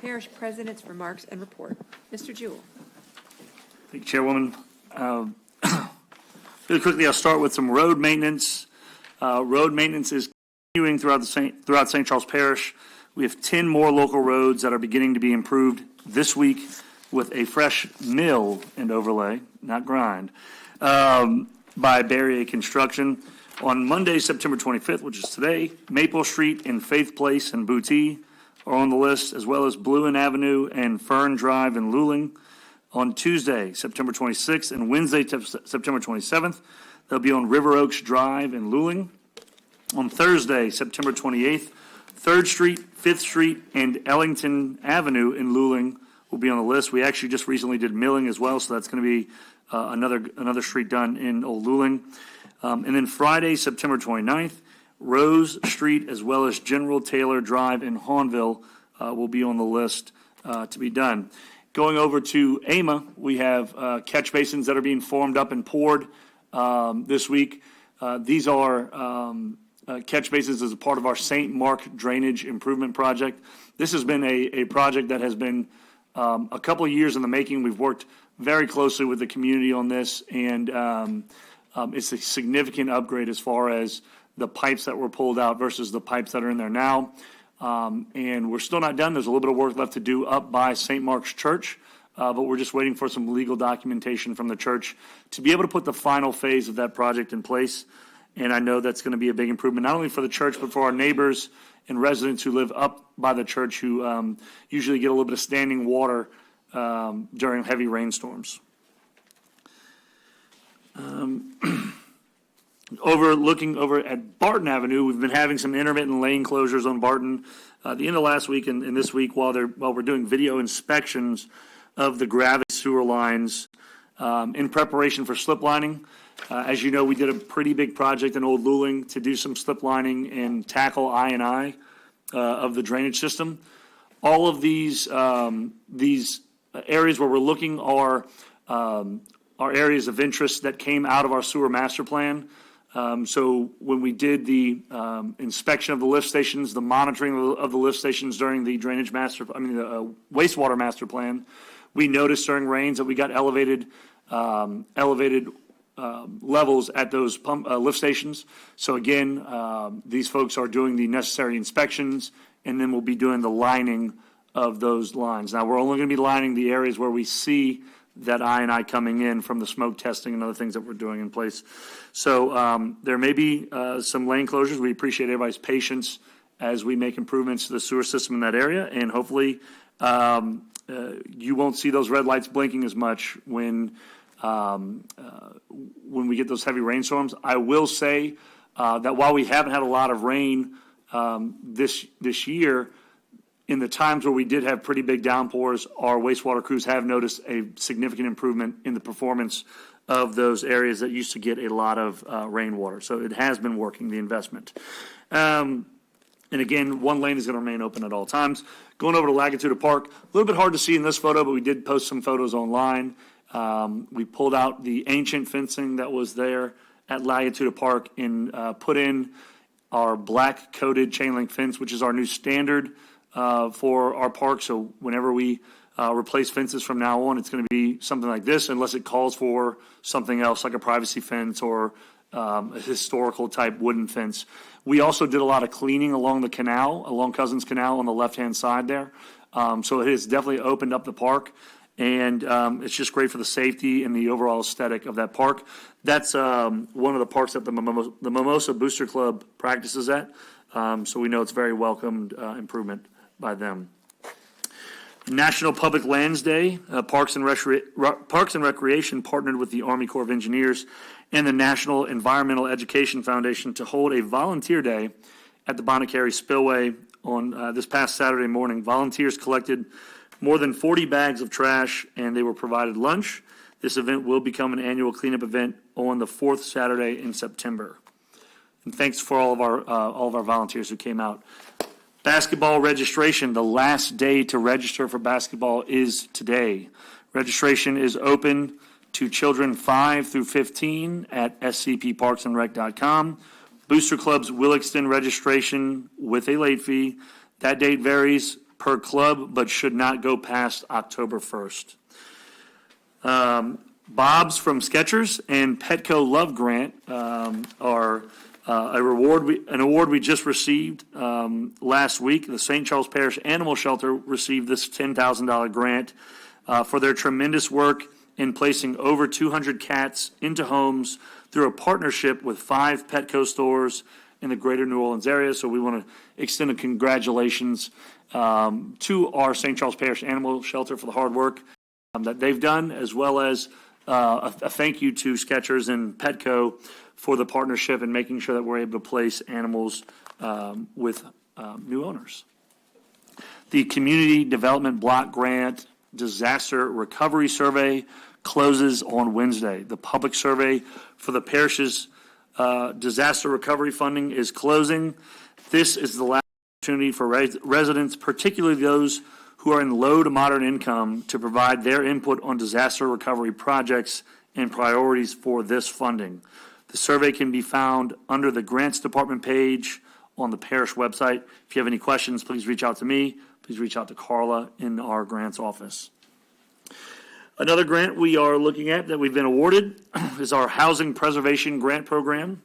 Parish President's remarks and report. Mr. Jewell. Thank you, Chairwoman. Really quickly, I'll start with some road maintenance. Road maintenance is continuing throughout St. Charles Parish. We have 10 more local roads that are beginning to be improved this week with a fresh mill and overlay, not grind, by Barrier Construction. On Monday, September 25th, which is today, Maple Street and Faith Place and Booty are on the list, as well as Bluin Avenue and Fern Drive in Luling. On Tuesday, September 26th, and Wednesday, September 27th, they'll be on River Oaks Drive in Luling. On Thursday, September 28th, 3rd Street, 5th Street, and Ellington Avenue in Luling will be on the list. We actually just recently did milling as well, so that's going to be another street done in Old Luling. And then Friday, September 29th, Rose Street as well as General Taylor Drive in Hawnville will be on the list to be done. Going over to AMA, we have catch basins that are being formed up and poured this week. These are catch basins as a part of our St. Mark Drainage Improvement Project. This has been a project that has been a couple of years in the making. We've worked very closely with the community on this, and it's a significant upgrade as far as the pipes that were pulled out versus the pipes that are in there now. And we're still not done. There's a little bit of work left to do up by St. Mark's Church, but we're just waiting for some legal documentation from the church to be able to put the final phase of that project in place. And I know that's going to be a big improvement, not only for the church, but for our neighbors and residents who live up by the church who usually get a little bit of standing water during heavy rainstorms. Looking over at Barton Avenue, we've been having some intermittent lane closures on Barton. The end of last week and this week, while we're doing video inspections of the gravity sewer lines in preparation for slip lining. As you know, we did a pretty big project in Old Luling to do some slip lining and tackle I&I of the drainage system. All of these areas where we're looking are areas of interest that came out of our sewer master plan. So when we did the inspection of the lift stations, the monitoring of the lift stations during the the wastewater master plan, we noticed during rains that we got elevated levels at those lift stations. So again, these folks are doing the necessary inspections, and then we'll be doing the lining of those lines. Now, we're only going to be lining the areas where we see that I&I coming in from the smoke testing and other things that we're doing in place. So there may be some lane closures. We appreciate everybody's patience as we make improvements to the sewer system in that area, and hopefully you won't see those red lights blinking as much when we get those heavy rainstorms. I will say that while we haven't had a lot of rain this year, in the times where we did have pretty big downpours, our wastewater crews have noticed a significant improvement in the performance of those areas that used to get a lot of rainwater. So it has been working, the investment. And again, one lane is going to remain open at all times. Going over to Alligator Park, a little bit hard to see in this photo, but we did post some photos online. We pulled out the ancient fencing that was there at Alligator Park and put in our black coated chain link fence, which is our new standard for our park. So whenever we replace fences from now on, it's going to be something like this, unless it calls for something else like a privacy fence or a historical type wooden fence. We also did a lot of cleaning along the canal, along Cousins Canal on the left-hand side there. So it has definitely opened up the park, and it's just great for the safety and the overall aesthetic of that park. That's one of the parks that the Mimosa Booster Club practices at. So we know it's very welcomed improvement by them. National Public Lands Day, Parks and Recreation partnered with the Army Corps of Engineers and the National Environmental Education Foundation to hold a volunteer day at the Bonacary Spillway on this past Saturday morning. Volunteers collected more than 40 bags of trash, and they were provided lunch. This event will become an annual cleanup event on the 4th Saturday in September. And thanks for all of our volunteers who came out. Basketball registration, the last day to register for basketball is today. Registration is open to children 5 through 15 at scpparksandrec.com. Booster clubs will extend registration with a late fee. That date varies per club, but should not go past October 1st. Bob's from Skechers and Petco Love Grant are an award we just received last week. The St. Charles Parish Animal Shelter received this $10,000 grant for their tremendous work in placing over 200 cats into homes through a partnership with 5 Petco stores in the greater New Orleans area. So we want to extend a congratulations to our St. Charles Parish Animal Shelter for the hard work that they've done, as well as a thank you to Skechers and Petco for the partnership and making sure that we're able to place animals with new owners. The Community Development Block Grant Disaster Recovery Survey closes on Wednesday. The public survey for the parish's disaster recovery funding is closing. This is the last opportunity for residents, particularly those who are in low to moderate income, to provide their input on disaster recovery projects and priorities for this funding. The survey can be found under the Grants Department page on the parish website. If you have any questions, please reach out to me. Please reach out to Carla in our grants office. Another grant we are looking at that we've been awarded is our Housing Preservation Grant Program.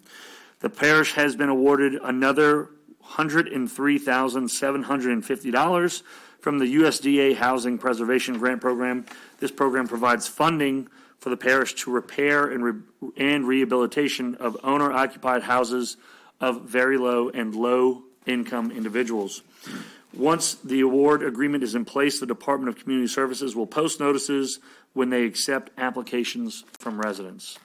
The parish has been awarded another $103,750 from the USDA Housing Preservation Grant Program. This program provides funding for the parish to repair and rehabilitation of owner-occupied houses of very low and low-income individuals. Once the award agreement is in place, the Department of Community Services will post notices when they accept applications from residents.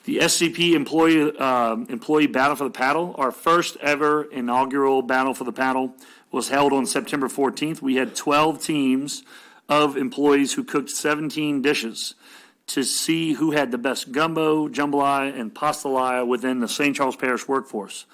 The SCP Employee Battle for the Paddle, our first ever inaugural Battle for the Paddle, was held on September 14th. We had 12 teams of employees who cooked 17 dishes to see who had the best gumbo, jambalaya, and pastalaya within the St. Charles Parish workforce.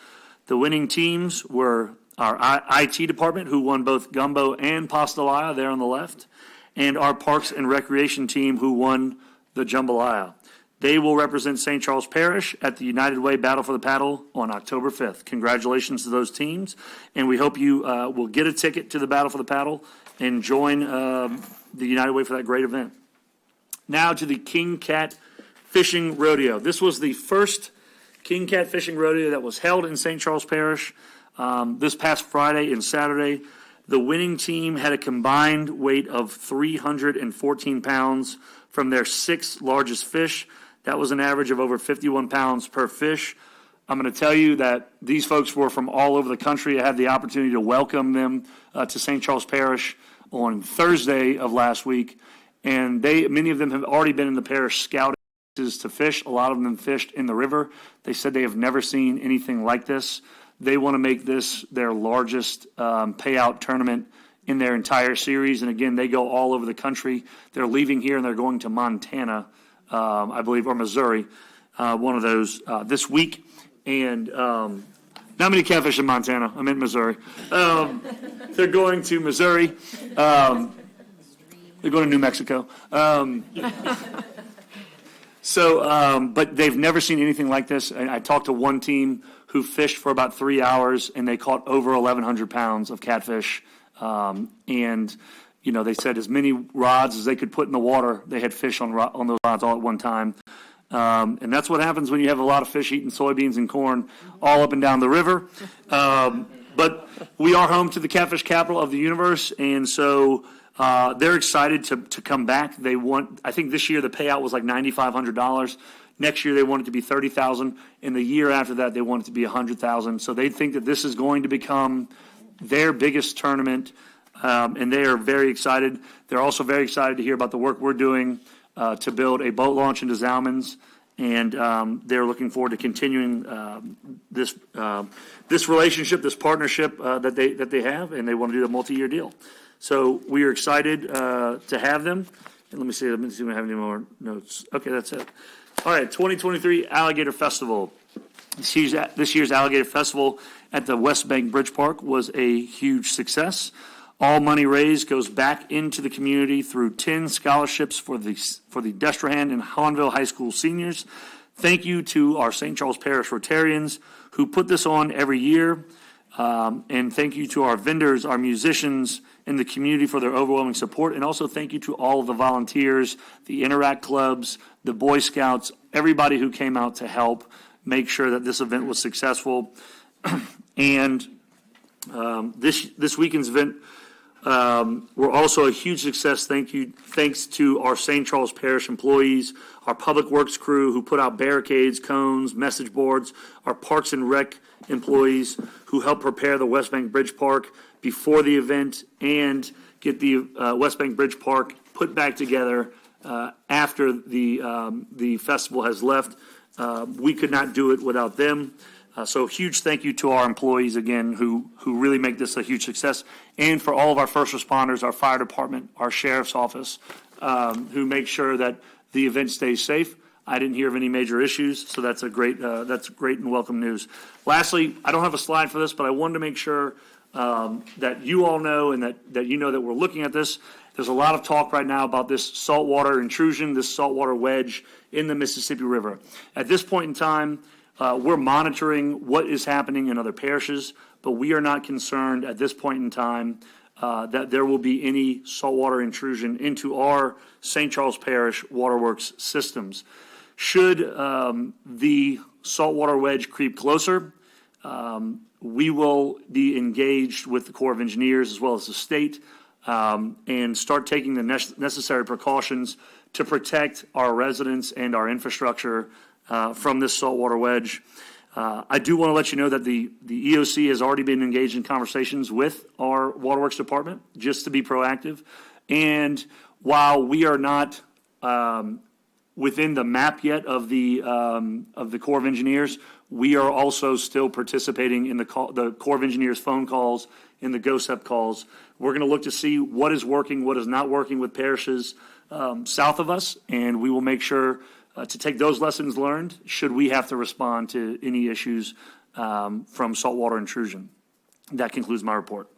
The winning teams were our IT department, who won both gumbo and pastalaya there on the left, and our Parks and Recreation team, who won the jambalaya. They will represent St. Charles Parish at the United Way Battle for the Paddle on October 5th. Congratulations to those teams, and we hope you will get a ticket to the Battle for the Paddle and join the United Way for that great event. Now to the King Cat Fishing Rodeo. This was the first King Cat Fishing Rodeo that was held in St. Charles Parish this past Friday and Saturday. The winning team had a combined weight of 314 pounds from their 6 largest fish. That was an average of over 51 pounds per fish. I'm going to tell you that these folks were from all over the country. I had the opportunity to welcome them to St. Charles Parish on Thursday of last week, and many of them have already been in the parish scouting to fish. A lot of them fished in the river. They said they have never seen anything like this. They want to make this their largest payout tournament in their entire series. And again, they go all over the country. They're leaving here and they're going to Montana, I believe, or Missouri, one of those this week. And not many catfish in Montana. I'm in Missouri. They're going to Missouri. They're going to New Mexico. But they've never seen anything like this. I talked to one team who fished for about 3 hours, and they caught over 1,100 pounds of catfish. And, you know, they said as many rods as they could put in the water, they had fish on those rods all at one time. And that's what happens when you have a lot of fish eating soybeans and corn all up and down the river. But we are home to the catfish capital of the universe, and so they're excited to come back. I think this year the payout was like $9,500. Next year they want it to be $30,000, and the year after that they want it to be $100,000. So they think that this is going to become their biggest tournament, and they are very excited. They're also very excited to hear about the work we're doing to build a boat launch into Zalman's, and they're looking forward to continuing this relationship, this partnership that they have, and they want to do a multi-year deal. So we are excited to have them. And let me see if I have any more notes. Okay, that's it. All right, 2023 Alligator Festival. This year's Alligator Festival at the West Bank Bridge Park was a huge success. All money raised goes back into the community through 10 scholarships for the Destrehan and Hollandville High School seniors. Thank you to our St. Charles Parish Rotarians who put this on every year. And thank you to our vendors, our musicians, and the community for their overwhelming support. And also thank you to all of the volunteers, the Interact clubs, the Boy Scouts, everybody who came out to help make sure that this event was successful. And this weekend's event were also a huge success. Thanks to our St. Charles Parish employees, our Public Works crew who put out barricades, cones, message boards, our Parks and Rec employees who helped prepare the West Bank Bridge Park before the event and get the West Bank Bridge Park put back together after the festival has left. We could not do it without them. So huge thank you to our employees again who really make this a huge success, and for all of our first responders, our fire department, our sheriff's office, who make sure that the event stays safe. I didn't hear of any major issues, so that's great and welcome news. Lastly, I don't have a slide for this, but I wanted to make sure that you all know and that you know that we're looking at this. There's a lot of talk right now about this saltwater intrusion, this saltwater wedge in the Mississippi River. At this point in time, we're monitoring what is happening in other parishes, but we are not concerned at this point in time that there will be any saltwater intrusion into our St. Charles Parish waterworks systems. Should the saltwater wedge creep closer, we will be engaged with the Corps of Engineers as well as the state and start taking the necessary precautions to protect our residents and our infrastructure from this saltwater wedge. I do want to let you know that the EOC has already been engaged in conversations with our Waterworks Department just to be proactive. And while we are not within the map yet of the Corps of Engineers, we are also still participating in the Corps of Engineers phone calls and the GOSEP calls. We're going to look to see what is working, what is not working with parishes south of us, and we will make sure to take those lessons learned should we have to respond to any issues from saltwater intrusion. That concludes my report.